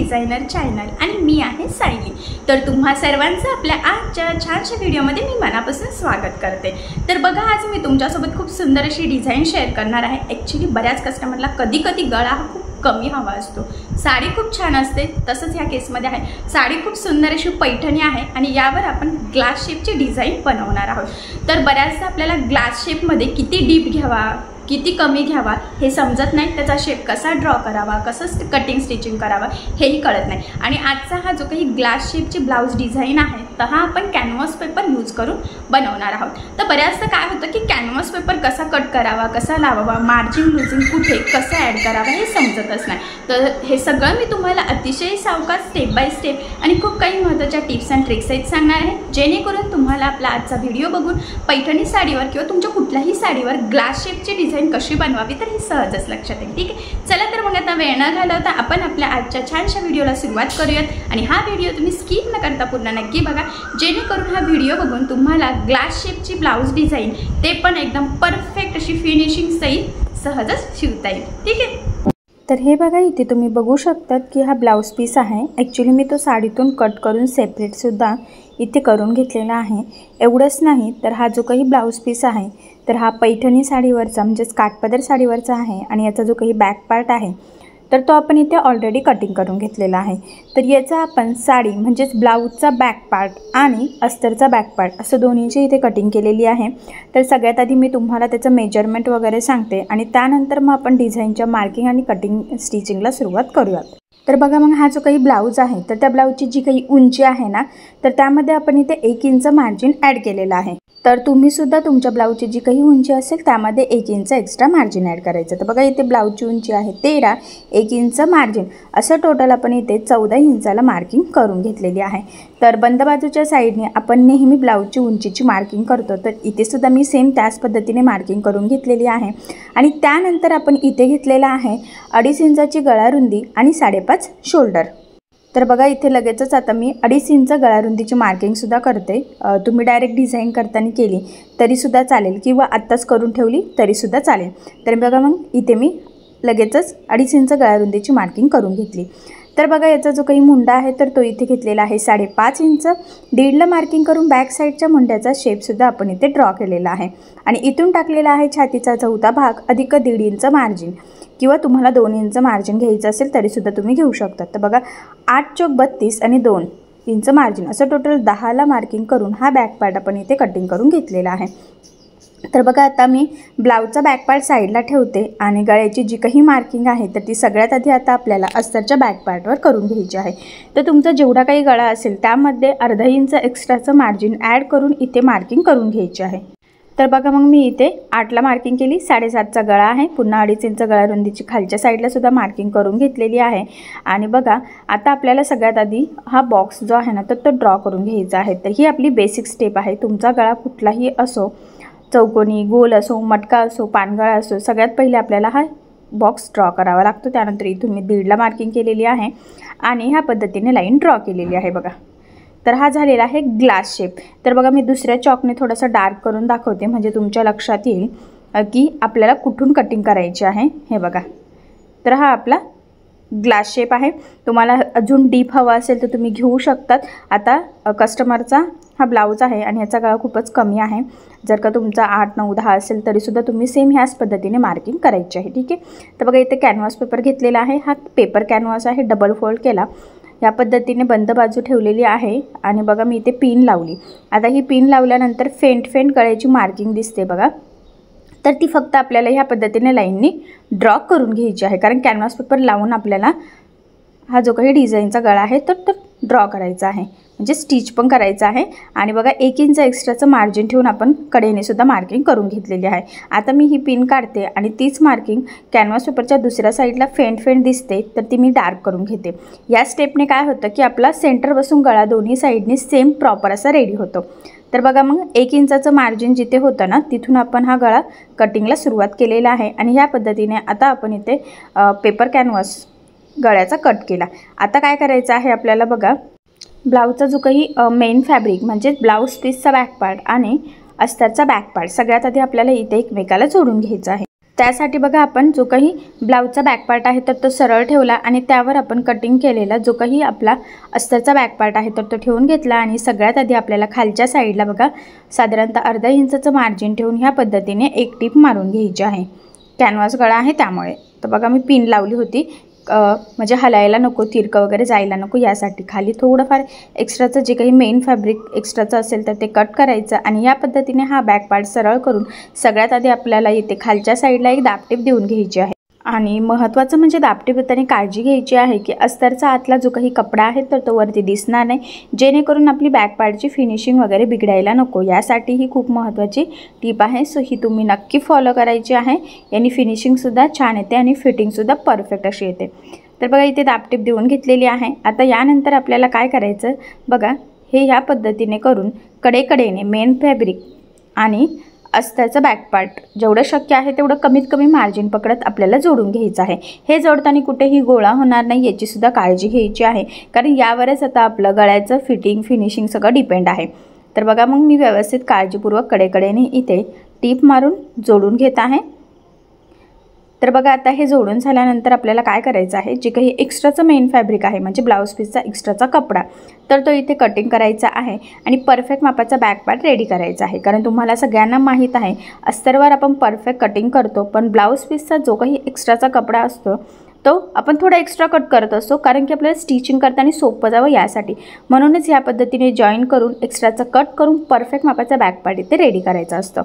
Designer channel आणि मी आहे सायली। तर तुम्हा सर्वांचं आपल्या आजच्या छानशा व्हिडिओमध्ये मी मनापासून स्वागत करते। तर बघा, आज मी तुमच्यासोबत खूप सुंदर अशी डिझाईन शेअर करणार आहे। ॲक्च्युली बऱ्याच कस्टमरला कधी कधी गळा हा खूप कमी हवा असतो, साडी खूप छान असते, तसंच ह्या केसमध्ये आहे साडी खूप सुंदर अशी पैठणी आहे आणि यावर आपण ग्लास शेपची डिझाईन बनवणार आहोत। तर बऱ्याचदा आपल्याला ग्लास शेपमध्ये किती डीप घ्यावा किती कमी घ्यावा हे समजत नाही, त्याचा शेप कसा ड्रॉ करावा, कसं कटिंग स्टिचिंग करावा हेही कळत नाही। आणि आजचा हा जो काही ग्लास शेपची ब्लाउज डिझाईन आहे तर हा आपण कॅनव्हास पेपर यूज करून बनवणार आहोत। तर बऱ्याचदा काय होतं की कॅनव्हास पेपर कसा कट करावा, कसा लावावा, मार्जिन लूजिंग कुठे कसं ॲड करावं हे समजतच नाही। तर हे सगळं मी तुम्हाला अतिशय सावकाश स्टेप बाय स्टेप आणि खूप काही महत्त्वाच्या टिप्स अँड ट्रिक्स आहेत सांगणार आहे, जेणेकरून तुम्हाला आपला आजचा व्हिडिओ बघून पैठणी साडीवर किंवा तुमच्या कुठल्याही साडीवर ग्लास शेपची डिझाईन कशी बनवावी तर हे सहजच लक्षात येईल। ठीक आहे, चला तर मग आता वेळ न घालवता आपण आपल्या आजच्या छानशा व्हिडिओला सुरुवात करूयात। आणि हा व्हिडिओ तुम्ही स्किप न करता पूर्ण नक्की बघा, जेणेकरून हा व्हिडिओ बघून तुम्हाला ग्लास शेपची ब्लाउज डिझाईन ते पण एकदम परफेक्ट अशी फिनिशिंग सहित सहजच शिवता येईल। ठीक आहे, तर हे बघा, इथे तुम्ही बघू शकतात की हा ब्लाउज पीस आहे। ॲक्च्युली मी तो साडीतून कट करून सेपरेटसुद्धा इथे करून घेतलेला आहे। एवढंच नाही तर हा जो काही ब्लाउज पीस आहे तर हा पैठणी साडीवरचा म्हणजेच काठपदर साडीवरचा आहे आणि याचा जो काही बॅक पार्ट आहे तर तो आपण इथे ऑलरेडी कटिंग करून घेतलेला आहे। तर याचा आपण साडी म्हणजेच ब्लाऊजचा बॅक पार्ट आणि अस्तरचा बॅक पार्ट असं दोन्हीची इथे कटिंग केलेली आहे। तर सगळ्यात आधी मी तुम्हाला त्याचं मेजरमेंट वगैरे सांगते आणि त्यानंतर मग आपण डिझाईनच्या मार्किंग आणि कटिंग स्टिचिंगला सुरुवात करूयात। तर बघा, मग हा जो काही ब्लाऊज आहे तर त्या ब्लाऊजची जी काही उंची आहे ना तर त्यामध्ये आपण इथे 1 इंच मार्जिन ॲड केलेलं आहे। तर तुम्हीसुद्धा तुमच्या ब्लाऊजची जी काही उंची असेल त्यामध्ये 1 इंच एक्स्ट्रा मार्जिन ॲड करायचं। तर बघा, इथे ब्लाऊजची उंची आहे 13, 1 इंच मार्जिन असं टोटल आपण इथे 14 इंचाला मार्किंग करून घेतलेली आहे। तर बंद बाजूच्या साईडने आपण नेहमी ब्लाऊजची उंचीची मार्किंग करतो, तर इथेसुद्धा मी सेम त्याच पद्धतीने मार्किंग करून घेतलेली आहे। आणि त्यानंतर आपण इथे घेतलेला आहे 2.5 इंचाची गळा रुंदी आणि 5.5 शोल्डर। तर बघा, इथे लगेचच आता मी 2.5 इंच गळारुंदीची मार्किंगसुद्धा करते। तुम्ही डायरेक्ट डिझाईन करताना केली तरीसुद्धा चालेल किंवा आत्ताच करून ठेवली तरीसुद्धा चालेल। तर बघा, मग इथे मी लगेचच 2.5 इंच गळारुंदीची मार्किंग करून घेतली। तर बघा, याचा जो काही मुंडा आहे तर तो इथे घेतलेला आहे 5.5 इंच। 1.5ला मार्किंग करून बॅक साईडच्या मुंड्याचा शेपसुद्धा आपण इथे ड्रॉ केलेला आहे आणि इथून टाकलेला आहे छातीचा 4था भाग अधिक 1.5 इंच मार्जिन किंवा तुम्हाला 2 इंच मार्जिन घ्यायचं असेल तरीसुद्धा तुम्ही घेऊ शकता। तर बघा, 8 चौक 32 आणि 2 इंच मार्जिन असं टोटल 10ला मार्किंग करून हा बॅक पार्ट आपण इथे कटिंग करून घेतलेला आहे। तर बघा, आता मी ब्लाऊजचा बॅक पार्ट साईडला ठेवते आणि गळ्याची जी काही मार्किंग आहे तर ती सगळ्यात आधी आता आपल्याला अस्तरच्या बॅक पार्टवर करून घ्यायची आहे। तर तुमचा जेवढा काही गळा असेल त्यामध्ये अर्धा इंच एक्स्ट्राचं मार्जिन ॲड करून इथे मार्किंग करून घ्यायची आहे। तर बघा, मग मी इथे 8ला मार्किंग केली, 7.5चा गळा आहे, पुन्हा 2.5 इंच गळारुंदीची खालच्या साईडला सुद्धा मार्किंग करून घेतलेली आहे। आणि बघा, आता आपल्याला सगळ्यात आधी हा बॉक्स जो आहे ना तर तो ड्रॉ करून घ्यायचा आहे। तर ही आपली बेसिक स्टेप आहे। तुमचा गळा कुठलाही असो, चौकोनी, गोल असो, मटका असो, पानगळा असो, सगळ्यात पहिले आपल्याला हा बॉक्स ड्रॉ करावा लागतो। त्यानंतर इथून मी 1.5ला मार्किंग केलेली आहे आणि ह्या पद्धतीने लाईन ड्रॉ केलेली आहे। बघा, तर हा झालेला आहे ग्लास शेप। तर बघा, मी दुसऱ्या चॉकने थोडंसं डार्क करून दाखवते म्हणजे तुमच्या लक्षात येईल की आपल्याला कुठून कटिंग करायची आहे। हे बघा, तर हा आपला ग्लास शेप आहे। तुम्हाला अजून डीप हवा असेल तर तुम्ही घेऊ शकतात। आता कस्टमरचा हा ब्लाऊज आहे आणि याचा गळा खूपच कमी आहे। जर का तुमचा 8, 9, 10 असेल तरीसुद्धा तुम्ही सेम ह्याच पद्धतीने मार्किंग करायची आहे। ठीक आहे, तर बघा, इथे कॅनव्हास पेपर घेतलेला आहे। हा पेपर कॅनव्हास आहे, डबल फोल्ड केला, या पद्धतीने बंद बाजू ठेवलेली आहे आणि बघा, मी इथे पिन लावली। आता ही पिन लावल्यानंतर फेंट गळ्याची मार्किंग दिसते बघा, तर ती फक्त आपल्याला ह्या पद्धतीने लाईननी ड्रॉ करून घ्यायची आहे, कारण कॅनव्हास पेपर लावून आपल्याला हा जो काही डिझाईनचा गळा आहे तर तो ड्रॉ करायचा आहे, म्हणजे स्टिच पण करायचं आहे। आणि बघा, 1 इंच एक्स्ट्राचं मार्जिन ठेवून आपण कडेने सुद्धा मार्किंग करून घेतलेली आहे। आता मी ही पिन काढते आणि तीच मार्किंग कॅनव्हास पेपरच्या दुसऱ्या साईडला फेंट दिसते तर ती मी डार्क करून घेते। या स्टेपने काय होतं की आपला सेंटर बसून गळा दोन्ही साईडने सेम प्रॉपर असा रेडी होतो। तर बघा, मग 1 इंचाचं मार्जिन जिथे होतं ना तिथून आपण हा गळा कटिंगला सुरुवात केलेला आहे आणि ह्या पद्धतीने आता आपण इथे पेपर कॅनव्हास गळ्याचा कट केला। आता काय करायचं आहे आपल्याला, बघा, ब्लाऊजचा जो काही मेन फॅब्रिक म्हणजे ब्लाऊज पीसचा बॅक पार्ट आणि अस्तरचा बॅक पार्ट सगळ्यात आधी आपल्याला इथे एकमेकाला जोडून घ्यायचं आहे। त्यासाठी बघा आपण जो काही ब्लाऊजचा बॅक पार्ट आहे तर तो सरळ ठेवला आणि त्यावर आपण कटिंग केलेला जो काही आपला अस्तरचा बॅक पार्ट आहे तर तो ठेवून घेतला आणि सगळ्यात आधी आपल्याला खालच्या साईडला बघा साधारणतः अर्धा इंचाचं मार्जिन ठेवून ह्या पद्धतीने एक टीप मारून घ्यायची आहे। कॅनव्हास गळा आहे त्यामुळे तर बघा मी पिन लावली होती म्हणजे हलायला नको, तिरकं वगैरे जायला नको यासाठी। खाली थोडंफार एक्स्ट्राचं जे काही मेन फॅब्रिक एक्स्ट्राचं असेल तर ते कट करायचं आणि या पद्धतीने हा बॅक पार्ट सरळ करून सगळ्यात आधी आपल्याला इथे खालच्या साईडला एक दाबटीप देऊन घ्यायची आहे। आणि महत्त्वाचं म्हणजे दाबटीप देताना काळजी घ्यायची आहे की अस्तरचा आतला जो काही कपडा आहे तर तो वरती दिसणार नाही, जेणेकरून आपली बॅक पार्टची फिनिशिंग वगैरे बिघडायला नको। यासाठी ही खूप महत्त्वाची टीप आहे, सो ही तुम्ही नक्की फॉलो करायची आहे। यानी फिनिशिंगसुद्धा छान येते आणि फिटिंगसुद्धा परफेक्ट अशी येते। तर बघा इथे दाबटीप देऊन घेतलेली आहे। आता यानंतर आपल्याला काय करायचं बघा, हे ह्या पद्धतीने करून कडेकडेने मेन फॅब्रिक आणि अस्तरचं बॅक पार्ट जेवढं शक्य आहे तेवढं कमीत कमी मार्जिन पकडत आपल्याला जोडून घ्यायचं आहे। हे जोडताना कुठेही गोळा होणार नाही याची सुद्धा काळजी घ्यायची आहे, कारण यावरच आता आपलं गळ्याचं फिटिंग फिनिशिंग सगळं डिपेंड आहे। तर बघा मग मी व्यवस्थित काळजीपूर्वक कडेकडेने इथे टीप मारून जोडून घेत आहे। तर बघा आता हे जोडून झाल्यानंतर आपल्याला काय करायचं आहे, जे काही एक्स्ट्राचं मेन फॅब्रिक आहे म्हणजे ब्लाऊज पीसचा एक्स्ट्राचा कपडा तर तो इथे कटिंग करायचा आहे आणि परफेक्ट मापाचा बॅक पार्ट रेडी करायचा आहे। कारण तुम्हाला सगळ्यांना माहीत आहे अस्तरवर आपण परफेक्ट कटिंग करतो, पण ब्लाऊज पीसचा जो काही एक्स्ट्राचा कपडा असतो तो आपण थोडा एक्स्ट्रा कट करत असतो, कारण की आपल्याला स्टिचिंग करताना सोपं जावं यासाठी। म्हणूनच या पद्धतीने जॉईन करून एक्स्ट्राचा कट करून परफेक्ट मापाचा बॅक पार्ट इथे रेडी करायचा असतो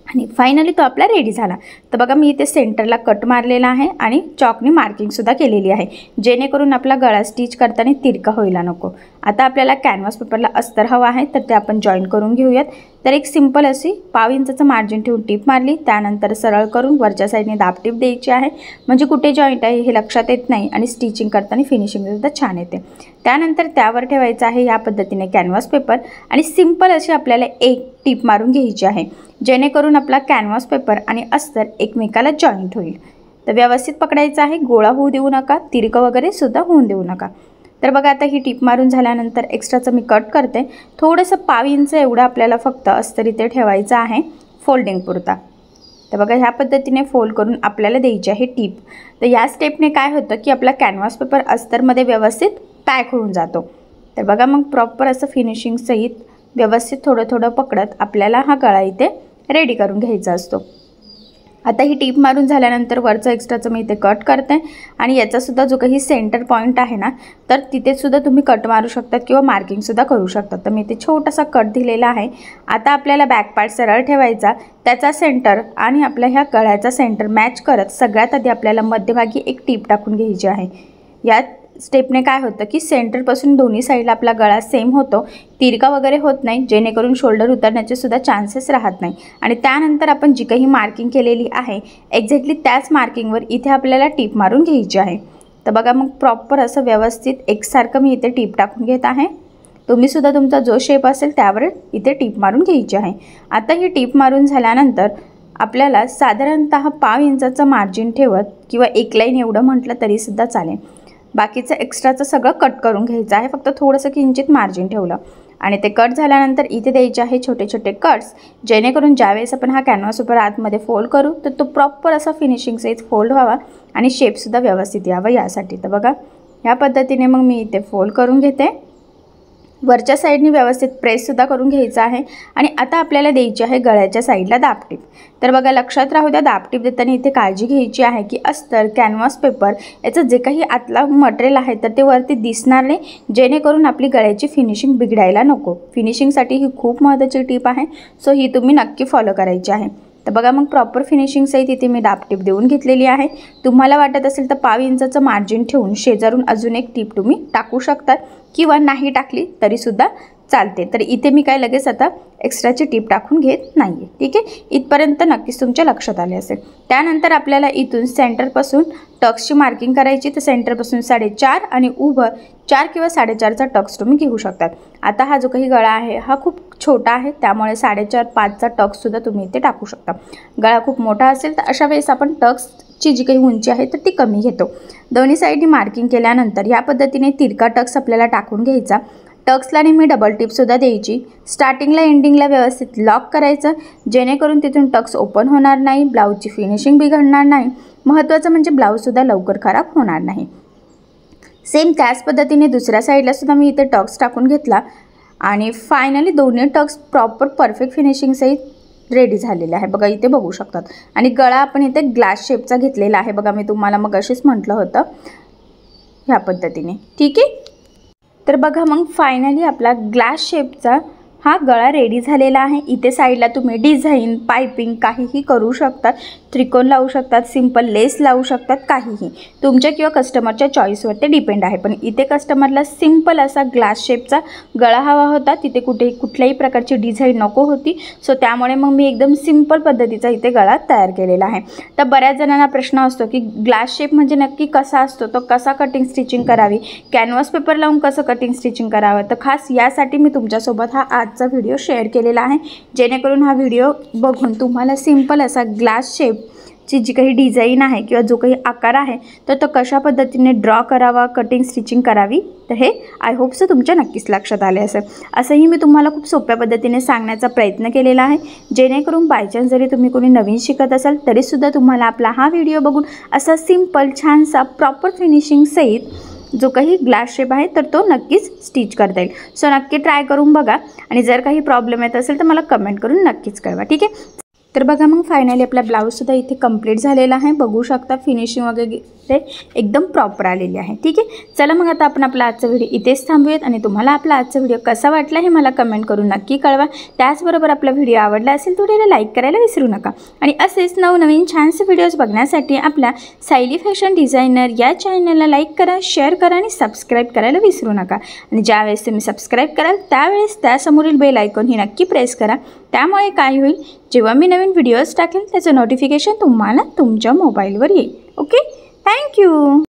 आणि फायनली तो आपला रेडी झाला। तर बघा मी इथे सेंटरला कट मारलेला आहे आणि चॉकने मार्किंगसुद्धा केलेली आहे, जेणेकरून आपला गळा स्टिच करताना तिरका व्हायला नको। आता आपल्याला कॅनव्हास पेपरला अस्तर हवा आहे तर ते आपण जॉईन करून घेऊयात। तर एक सिंपल अशी पाव इंचाचं मार्जिन ठेवून टीप मारली, त्यानंतर सरळ करून वरच्या साईडने दाबटीप द्यायची आहे, म्हणजे कुठे जॉईंट आहे हे लक्षात येत नाही आणि स्टिचिंग करताना फिनिशिंगसुद्धा छान येते। त्यानंतर त्यावर ठेवायचं आहे या पद्धतीने कॅनव्हास पेपर आणि सिंपल अशी आपल्याला एक टीप मारून घ्यायची आहे, जेणेकरून आपला कॅनव्हास पेपर आणि अस्तर एकमेकाला जॉईंट होईल। तर व्यवस्थित पकडायचं आहे, गोळा होऊ देऊ नका, तिरकं वगैरे सुद्धा होऊन देऊ नका। तर बघा आता ही टीप मारून झाल्यानंतर एक्स्ट्राचं मी कट करते, थोडंसं पाव इंच एवढं आपल्याला फक्त अस्तर इथे ठेवायचं आहे फोल्डिंग पुरता। तर बघा ह्या पद्धतीने फोल्ड करून आपल्याला द्यायची आहे टीप। तर या स्टेपने काय होतं की आपला कॅनव्हास पेपर अस्तरमध्ये व्यवस्थित पॅक होऊन जातो। तर बघा मग प्रॉपर असं फिनिशिंग सहित व्यवस्थित थोडं थोडं पकडत आपल्याला हा गळा इथे रेडी करून घ्यायचा असतो। आता ही टीप मारून झाल्यानंतर वरचं एक्स्ट्राचं मी इथे कट करते आणि याचासुद्धा जो काही सेंटर पॉईंट आहे ना तर तिथेसुद्धा तुम्ही कट मारू शकतात किंवा मार्किंगसुद्धा करू शकतात। तर मी इथे छोटासा कट दिलेला आहे। आता आपल्याला बॅक पार्ट सरळ ठेवायचा, त्याचा सेंटर आणि आपल्या ह्या गळ्याचा सेंटर मॅच करत सगळ्यात आधी आपल्याला मध्यभागी एक टीप टाकून घ्यायची आहे। यात स्टेपने काय होतं की सेंटरपासून दोन्ही साईडला आपला गळा सेम होतो, तिरका वगैरे होत नाही, जेणेकरून शोल्डर उतरण्याचे सुद्धा चान्सेस राहत नाही। आणि त्यानंतर आपण जी काही मार्किंग केलेली आहे एक्झॅक्टली त्याच मार्किंगवर इथे आपल्याला टीप मारून घ्यायची आहे। तर बघा मग प्रॉपर असं व्यवस्थित एकसारखं मी इथे टीप टाकून घेत आहे। तुम्हीसुद्धा तुमचा जो शेप असेल त्यावर इथे टीप मारून घ्यायची आहे। आता ही टीप मारून झाल्यानंतर आपल्याला साधारणतः पाव इंचाचं मार्जिन ठेवत किंवा एक लाईन एवढं म्हटलं तरीसुद्धा चालेल, बाकीचं एक्स्ट्राचं सगळं कट करून घ्यायचं आहे, फक्त थोडंसं किंचित मार्जिन ठेवलं आणि ते कट झाल्यानंतर इथे द्यायचे आहे छोटे छोटे कट्स, जेणेकरून ज्यावेळेस आपण हा कॅनव्हास पेपर आतमध्ये फोल्ड करू तर तो प्रॉपर असा फिनिशिंग सहित फोल्ड व्हावा आणि शेपसुद्धा व्यवस्थित यावा यासाठी। तर बघा ह्या पद्धतीने मग मी इथे फोल्ड करून घेते, वरच्या साईडने व्यवस्थित प्रेससुद्धा करून घ्यायचं आहे आणि आता आपल्याला द्यायची आहे गळ्याच्या साईडला दाबटीप। तर बघा लक्षात राहू द्या, दाबटीप देताना इथे काळजी घ्यायची आहे की अस्तर कॅनव्हास पेपर याचं जे काही आतला मटेरियल आहे तर ते वरती दिसणार नाही, जेणेकरून आपली गळ्याची फिनिशिंग बिघडायला नको। फिनिशिंगसाठी ही खूप महत्त्वाची टीप आहे, सो ही तुम्ही नक्की फॉलो करायची आहे। तर बघा मग प्रॉपर फिनिशिंग सहित इथे मी दाबटीप देऊन घेतलेली आहे। तुम्हाला वाटत असेल तर पाव इंचाचं मार्जिन ठेवून शेजारून अजून एक टीप तुम्ही टाकू शकतात किंवा नाही टाकली तरीसुद्धा चालते। तर इथे मी काय लगेच आता एक्स्ट्राची टीप टाकून घेत नाही आहे, ठीक आहे। इथपर्यंत नक्कीच तुमच्या लक्षात आले असेल। त्यानंतर आपल्याला इथून सेंटरपासून टक्सची मार्किंग करायची, तर सेंटरपासून 4.5 आणि उभं 4 किंवा 4.5चा टक्स तुम्ही घेऊ शकतात। आता हा जो काही गळा आहे हा खूप छोटा आहे, त्यामुळे 4.5-5चा टक्ससुद्धा तुम्ही इथे टाकू शकता। गळा खूप मोठा असेल तर अशा वेळेस आपण टक्सची जी काही उंची आहे तर ती कमी घेतो। दोन्ही साईडनी मार्किंग केल्यानंतर या पद्धतीने तिरका टक्स आपल्याला टाकून घ्यायचा। टक्सला नेहमी डबल टिपसुद्धा द्यायची. स्टार्टिंगला एंडिंगला व्यवस्थित लॉक करायचं, जेणेकरून तिथून टक्स ओपन होणार नाही, ब्लाऊजची फिनिशिंग बिघडणार नाही. महत्त्वाचं म्हणजे ब्लाऊजसुद्धा लवकर खराब होणार नाही. सेम त्याच पद्धतीने दुसऱ्या साईडला सुद्धा मी इथे टक्स टाकून घेतला आणि फायनली दोन्ही टक्स प्रॉपर परफेक्ट फिनिशिंग सहित रेडी झालेले आहे. बघा इथे बघू शकतात. आणि गळा आपण इथे ग्लास शेपचा घेतलेला आहे. बघा मी तुम्हाला मग अशीच म्हटलं होतं ह्या पद्धतीने. ठीक आहे. तर बघा मग फायनली आपला ग्लास शेपचा हा गळा रेडी झालेला आहे. इथे साईडला तुम्ही डिझाईन पायपिंग काहीही करू शकतात. त्रिकोण लावू शकतात, सिंपल लेस लावू शकतात, काहीही तुमच्या किंवा कस्टमरच्या चॉईसवर ते डिपेंड आहे. पण इथे कस्टमरला सिंपल असा ग्लास शेपचा गळा हवा होता. तिथे कुठल्याही प्रकारची डिझाईन नको होती. सो त्यामुळे मग मी एकदम सिंपल पद्धतीचा इथे गळा तयार केलेला आहे. तर बऱ्याच जणांना प्रश्न असतो की ग्लास शेप म्हणजे नक्की कसा असतो, तो कसा कटिंग स्टिचिंग करावी, कॅनव्हास पेपर लावून कसं कटिंग स्टिचिंग करावं. तर खास यासाठी मी तुमच्यासोबत हा आजचा व्हिडिओ शेअर केलेला आहे, जेणेकरून हा व्हिडिओ बघून तुम्हाला सिंपल असा ग्लास शेपची जी काही डिझाईन आहे किंवा जो काही आकार आहे तर तो कशा पद्धतीने ड्रॉ करावा, कटिंग स्टिचिंग करावी, तर हे आय होप सो तुमच्या नक्कीच लक्षात आले असेल. असंही मी तुम्हाला खूप सोप्या पद्धतीने सांगण्याचा प्रयत्न केलेला आहे, जेणेकरून बायचान्स जरी तुम्ही कोणी नवीन शिकत असाल तरीसुद्धा तुम्हाला आपला हा व्हिडिओ बघून असा सिंपल छानसा प्रॉपर फिनिशिंग सहित जो काही ग्लास शेप आहे तर तो नक्कीच स्टिच करता येईल. सो नक्की ट्राय करून बघा आणि जर काही प्रॉब्लेम येत असेल तर मला कमेंट करून नक्कीच कळवा. ठीक आहे. तर बघा मग फायनली आपला ब्लाऊजसुद्धा इथे कंप्लीट झालेला आहे. बघू शकता फिनिशिंग वगैरे एकदम प्रॉपर आलेली आहे. ठीक आहे. चला मग आता आपण आपला आजचा व्हिडिओ इथेच थांबूयात आणि तुम्हाला आपला आजचा व्हिडिओ कसा वाटला हे मला कमेंट करून नक्की कळवा. त्याचबरोबर आपला व्हिडिओ आवडला असेल तर व्हिडिओला लाईक करायला विसरू नका. आणि असेच नवनवीन छानसे व्हिडिओज बघण्यासाठी आपल्या सायली फॅशन डिझायनर या चॅनलला लाईक करा, शेअर करा आणि सबस्क्राईब करायला विसरू नका. आणि ज्यावेळेस तुम्ही सबस्क्राईब कराल त्यावेळेस त्यासमोरील बेल आयकॉन ही नक्की प्रेस करा. त्यामुळे काय होईल, जेव्हा मी नवीन व्हिडिओज टाकेल त्याचं नोटिफिकेशन तुम्हाला तुमच्या मोबाईलवर येईल. ओके. थँक्यू.